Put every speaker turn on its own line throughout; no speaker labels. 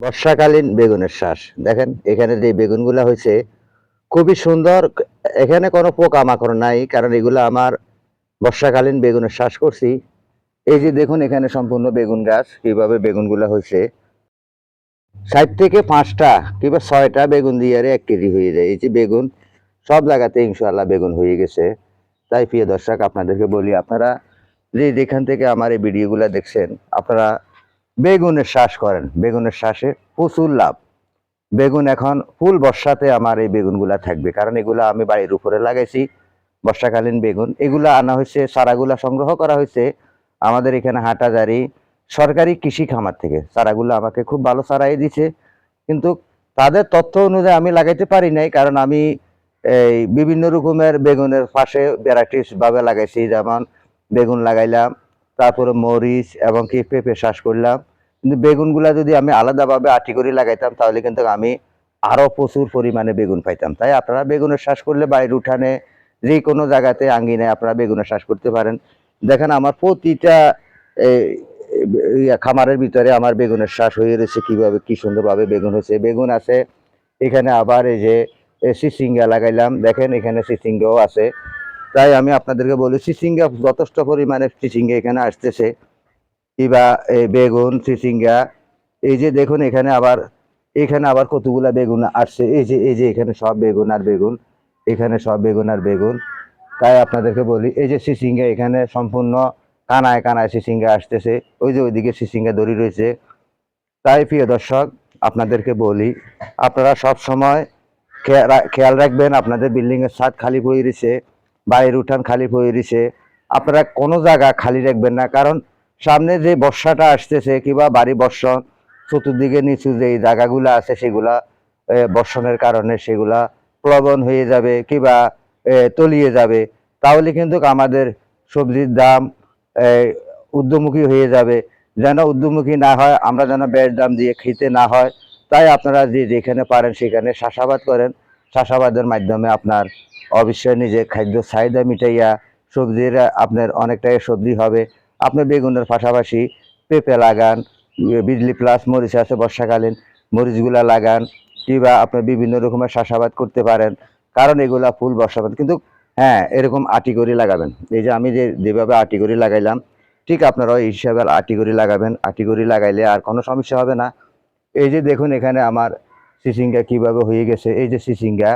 বর্ষাকালীন বেগুনের শ্বাস দেখেন এখানে যে বেগুনগুলা হয়েছে খুবই সুন্দর। এখানে কোনো পোকামাকড় নাই, কারণ এগুলো আমার বর্ষাকালীন বেগুনের শ্বাস করছি। এই যে দেখুন এখানে সম্পূর্ণ বেগুন গাছ, কিভাবে বেগুনগুলা হয়েছে। 60 থেকে 5টা কিংবা 6টা বেগুন দিয়ে 1 কেজি হয়ে যায়। এই যে বেগুন সব জায়গাতে ইনশাআল্লাহ বেগুন হয়ে গেছে। তাই প্রিয় দর্শক আপনাদেরকে বলি, আপনারা যেখান থেকে আমার এই ভিডিওগুলো দেখছেন, আপনারা বেগুনের শ্বাস করেন। বেগুনের শ্বাসে প্রচুর লাভ। বেগুন এখন ফুল বর্ষাতে আমার এই বেগুনগুলা থাকবে, কারণ এগুলা আমি বাড়ির উপরে লাগাইছি। বর্ষাকালীন বেগুন এগুলা আনা হয়েছে, চারাগুলা সংগ্রহ করা হয়েছে আমাদের এখানে হাটাজারি সরকারি কৃষি খামার থেকে। চারাগুলো আমাকে খুব ভালো চারাই দিছে, কিন্তু তাদের তথ্য অনুযায়ী আমি লাগাইতে পারি নাই, কারণ আমি এই বিভিন্ন রকমের বেগুনের পাশে ভ্যারাইটিস ভাবে লাগাইছি। যেমন বেগুন লাগাইলাম, তারপরে মরিচ এবং কি পেঁপে চাষ করলাম। কিন্তু বেগুনগুলা যদি আমি আলাদাভাবে আটি করে লাগাইতাম তাহলে কিন্তু আমি আরো প্রচুর পরিমাণে বেগুন পাইতাম। তাই আপনারা বেগুনের চাষ করলে বাড়ির উঠানে যে কোনো জায়গাতে আঙ্গিনায় আপনারা বেগুনের চাষ করতে পারেন। দেখেন আমার প্রতিটা খামারের ভিতরে আমার বেগুনের চাষ হয়ে রয়েছে। কিভাবে কি সুন্দরভাবে বেগুন হয়েছে। বেগুন আছে এখানে, আবার এই যে চিচিঙ্গা লাগাইলাম, দেখেন এখানে চিচিঙ্গাও আছে। তাই আমি আপনাদেরকে বলি, চিচিঙ্গা যথেষ্ট পরিমাণে চিচিঙ্গা এখানে আসতেছে, কিবা বেগুন চিচিঙ্গা। এই যে দেখুন এখানে আবার কতগুলা বেগুন আসছে। এই যে এখানে সব বেগুন আর বেগুন, এখানে সব বেগুন আর বেগুন। তাই আপনাদেরকে বলি, এই যে চিচিঙ্গা এখানে সম্পূর্ণ কানায় কানায় চিচিঙ্গা আসতেছে। ওই যে ওইদিকে চিচিঙ্গা দড়ি রয়েছে। তাই প্রিয় দর্শক আপনাদেরকে বলি, আপনারা সব সময় খেয়াল রাখবেন, আপনাদের বিল্ডিং এর ছাদ খালি পড়ে রয়েছে, বাড়ির উঠান খালি পড়ে রয়েছে, আপনারা কোনো জায়গা খালি রাখবেন না। কারণ সামনে যে বর্ষাটা আসতেছে কিংবা বাড়ি বর্ষণ, চতুর্দিকে নিচু যে জায়গাগুলো আছে সেগুলা বর্ষণের কারণে সেগুলা প্লাবন হয়ে যাবে কিংবা তলিয়ে যাবে। তাহলে কিন্তু আমাদের সবজির দাম ঊর্ধ্বমুখী হয়ে যাবে। যেন ঊর্ধ্বমুখী না হয়, আমরা যেন বেশ দাম দিয়ে খেতে না হয়, তাই আপনারা যেখানে পারেন সেখানে চাষাবাদ করেন। চাষাবাদের মাধ্যমে আপনার অবশ্যই নিজের খাদ্য চাহিদা মিটাইয়া সবজির আপনার অনেকটাই সবজি হবে। আপনি বেগুনের পাশাপাশি পেঁপে লাগান, বিজলি প্লাস মরিচ আছে বর্ষাকালীন, মরিচগুলা লাগান, কিংবা আপনি বিভিন্ন রকমের চাষাবাদ করতে পারেন, কারণ এগুলা ফুল বর্ষাবাদ। কিন্তু হ্যাঁ, এরকম আটি করে লাগাবেন। এই যে আমি যেভাবে আটি করে লাগাইলাম, ঠিক আপনারাও এই হিসাবে আটি করে লাগাবেন। আটি করে লাগাইলে আর কোনো সমস্যা হবে না। এই যে দেখুন এখানে আমার চিচিঙ্গা কিভাবে হয়ে গেছে, এই যে চিচিঙ্গা।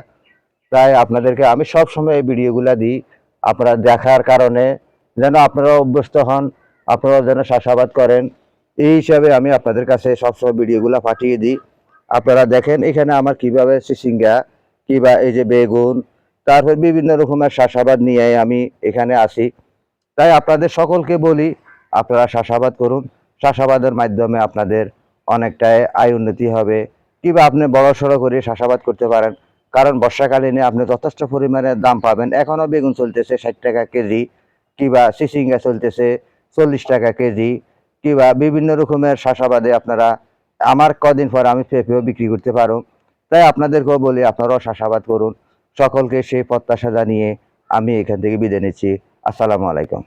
তাই আপনাদেরকে আমি সব সময় এই ভিডিওগুলা দিই, আপনারা দেখার কারণে যেন আপনারা অভ্যস্ত হন, আপনারা যেন চাষাবাদ করেন। এই হিসাবে আমি আপনাদের কাছে সবসময় ভিডিওগুলা পাঠিয়ে দিই। আপনারা দেখেন এখানে আমার কিভাবে চিচিঙ্গা কিংবা এই যে বেগুন, তারপর বিভিন্ন রকমের চাষাবাদ নিয়ে আমি এখানে আসি। তাই আপনাদের সকলকে বলি, আপনারা চাষাবাদ করুন। চাষাবাদের মাধ্যমে আপনাদের অনেকটাই আয় উন্নতি হবে, কিংবা আপনি বড়সড় করে চাষাবাদ করতে পারেন। কারণ বর্ষাকালীনে আপনি যথেষ্ট পরিমাণে দাম পাবেন। এখনও বেগুন চলতেছে 60 টাকা কেজি, কিংবা চিচিঙ্গা চলতেছে 40 টাকা কেজি, কিংবা বিভিন্ন রকমের চাষাবাদে আপনারা আমার কদিন পর আমি পেঁপেও বিক্রি করতে পারো। তাই আপনাদেরকেও বলি আপনারাও চাষাবাদ করুন। সকলকে সেই প্রত্যাশা জানিয়ে আমি এখান থেকে বিদায় নিচ্ছি। আসসালামু আলাইকুম।